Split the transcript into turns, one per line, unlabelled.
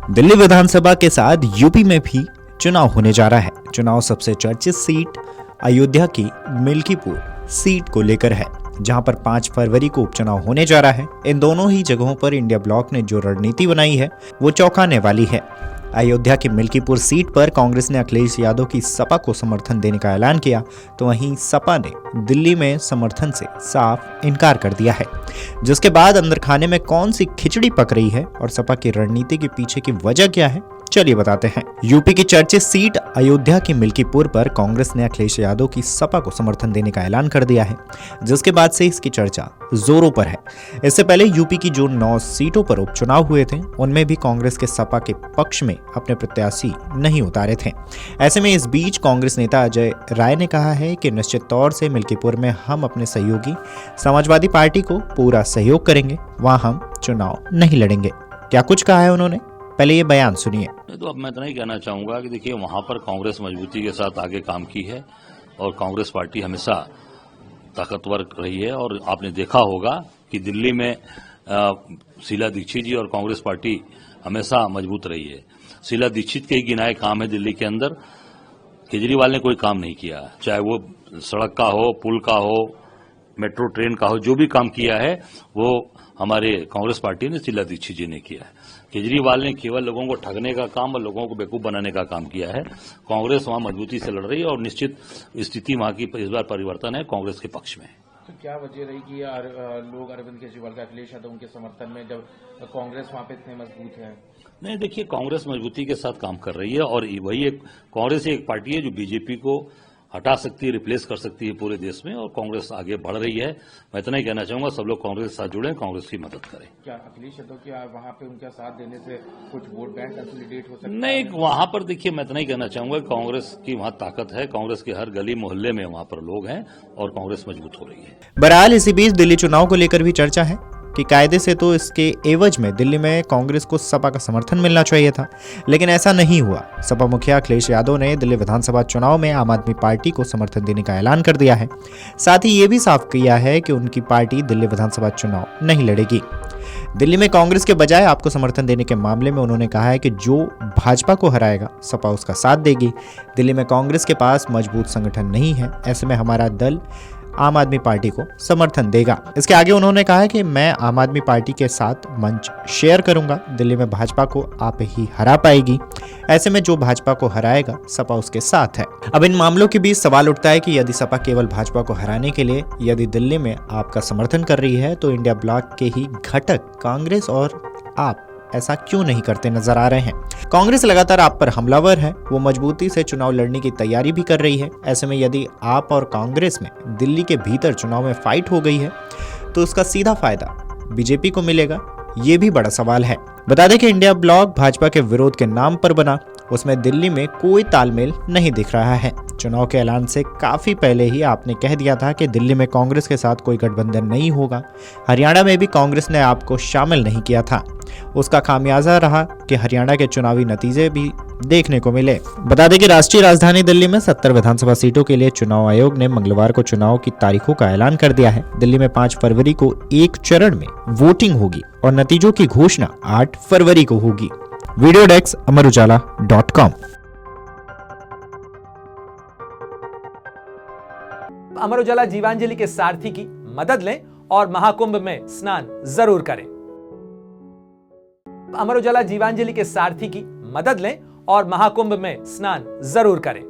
दिल्ली विधानसभा के साथ यूपी में भी चुनाव होने जा रहा है। चुनाव सबसे चर्चित सीट अयोध्या की मिल्कीपुर सीट को लेकर है, जहां पर 5 फरवरी को उपचुनाव होने जा रहा है। इन दोनों ही जगहों पर इंडिया ब्लॉक ने जो रणनीति बनाई है वो चौंकाने वाली है। अयोध्या की मिल्कीपुर सीट पर कांग्रेस ने अखिलेश यादव की सपा को समर्थन देने का ऐलान किया, तो वहीं सपा ने दिल्ली में समर्थन से साफ इनकार कर दिया है। जिसके बाद अंदर खाने में कौन सी खिचड़ी पक रही है और सपा की रणनीति के पीछे की वजह क्या है, चलिए बताते हैं। यूपी की चर्चित सीट अयोध्या की मिल्कीपुर पर कांग्रेस ने अखिलेश यादव की सपा को समर्थन देने का ऐलान कर दिया है, जिसके बाद से इसकी चर्चा जोरों पर है। इससे पहले यूपी की जो 9 सीटों पर उपचुनाव हुए थे, उनमें भी कांग्रेस के सपा के पक्ष में अपने प्रत्याशी नहीं उतारे थे। ऐसे में इस बीच कांग्रेस नेता अजय राय ने कहा है कि निश्चित तौर से मिल्कीपुर में हम अपने सहयोगी समाजवादी पार्टी को पूरा सहयोग करेंगे, वहां हम चुनाव नहीं लड़ेंगे। क्या कुछ कहा है उन्होंने, पहले ये बयान सुनिए।
तो अब मैं इतना ही कहना चाहूंगा कि देखिए, वहां पर कांग्रेस मजबूती के साथ आगे काम की है और कांग्रेस पार्टी हमेशा ताकतवर रही है। और आपने देखा होगा कि दिल्ली में शीला दीक्षित जी और कांग्रेस पार्टी हमेशा मजबूत रही है। शीला दीक्षित के ही गिनाए काम है दिल्ली के अंदर, केजरीवाल ने कोई काम नहीं किया, चाहे वो सड़क का हो, पुल का हो, मेट्रो ट्रेन का हो, जो भी काम किया है वो हमारे कांग्रेस पार्टी ने शीला दीक्षित जी ने किया है। केजरीवाल ने केवल लोगों को ठगने का काम और लोगों को बेवकूफ बनाने का काम किया है। कांग्रेस वहां मजबूती से लड़ रही है और निश्चित स्थिति वहां की इस बार परिवर्तन है कांग्रेस के पक्ष में।
तो क्या वजह रही कि लोग अरविंद केजरीवाल का, अखिलेश यादव उनके समर्थन में, जब कांग्रेस वहां पे इतने मजबूत है?
नहीं, देखिए, कांग्रेस मजबूती के साथ काम कर रही है और वही एक कांग्रेस एक पार्टी है जो बीजेपी को हटा सकती है, रिप्लेस कर सकती है पूरे देश में, और कांग्रेस आगे बढ़ रही है। मैं इतना ही कहना चाहूंगा, सब लोग कांग्रेस के साथ जुड़े, कांग्रेस की मदद करें।
क्या अखिलेश यादव की वहां पे उनका साथ देने से कुछ वोट बैंक कंसोलिडेट हो सकता है?
नहीं, वहां पर देखिए, मैं इतना ही कहना चाहूंगा, कांग्रेस की वहां ताकत है, कांग्रेस के हर गली मोहल्ले में वहां पर लोग हैं और कांग्रेस मजबूत हो रही है।
बहरहाल इसी बीच दिल्ली चुनाव को लेकर भी चर्चा है कि कायदे से तो इसके एवज में दिल्ली में कांग्रेस को सपा का समर्थन मिलना चाहिए था, लेकिन ऐसा नहीं हुआ। सपा मुखिया अखिलेश यादव ने दिल्ली विधानसभा चुनाव में आम आदमी पार्टी को समर्थन देने का ऐलान कर दिया है। साथ ही ये भी साफ किया है कि उनकी पार्टी दिल्ली विधानसभा चुनाव नहीं लड़ेगी। दिल्ली में कांग्रेस के बजाय आपको समर्थन देने के मामले में उन्होंने कहा है कि जो भाजपा को हराएगा सपा उसका साथ देगी। दिल्ली में कांग्रेस के पास मजबूत संगठन नहीं है, ऐसे में हमारा दल आम आदमी पार्टी को समर्थन देगा। इसके आगे उन्होंने कहा है कि मैं आम आदमी पार्टी के साथ मंच शेयर करूंगा। दिल्ली में भाजपा को आप ही हरा पाएगी, ऐसे में जो भाजपा को हराएगा सपा उसके साथ है। अब इन मामलों के बीच सवाल उठता है कि यदि सपा केवल भाजपा को हराने के लिए यदि दिल्ली में आपका समर्थन कर रही है, तो इंडिया ब्लॉक के ही घटक कांग्रेस और आप ऐसा क्यों नहीं करते नजर आ रहे हैं। कांग्रेस लगातार आप पर हमलावर है, वो मजबूती से चुनाव लड़ने की तैयारी भी कर रही है। ऐसे में यदि आप और कांग्रेस में दिल्ली के भीतर चुनाव में फाइट हो गई है, तो उसका सीधा फायदा बीजेपी को मिलेगा, ये भी बड़ा सवाल है। बता दें कि इंडिया ब्लॉक भाजपा के विरोध के नाम पर बना, उसमें दिल्ली में कोई तालमेल नहीं दिख रहा है। चुनाव के ऐलान से काफी पहले ही आपने कह दिया था कि दिल्ली में कांग्रेस के साथ कोई गठबंधन नहीं होगा। हरियाणा में भी कांग्रेस ने आपको शामिल नहीं किया था, उसका खामियाजा रहा कि हरियाणा के चुनावी नतीजे भी देखने को मिले। बता दें कि राष्ट्रीय राजधानी दिल्ली में 70 विधानसभा सीटों के लिए चुनाव आयोग ने मंगलवार को चुनाव की तारीखों का ऐलान कर दिया है। दिल्ली में 5 फरवरी को एक चरण में वोटिंग होगी और नतीजों की घोषणा 8 फरवरी को होगी। Video desk amarujala.com।
Amar Ujala Jeevanjali के सारथी की मदद लें और महाकुंभ में स्नान जरूर करें। अमर उजाला जीवांजलि के सारथी की मदद लें और महाकुंभ में स्नान जरूर करें।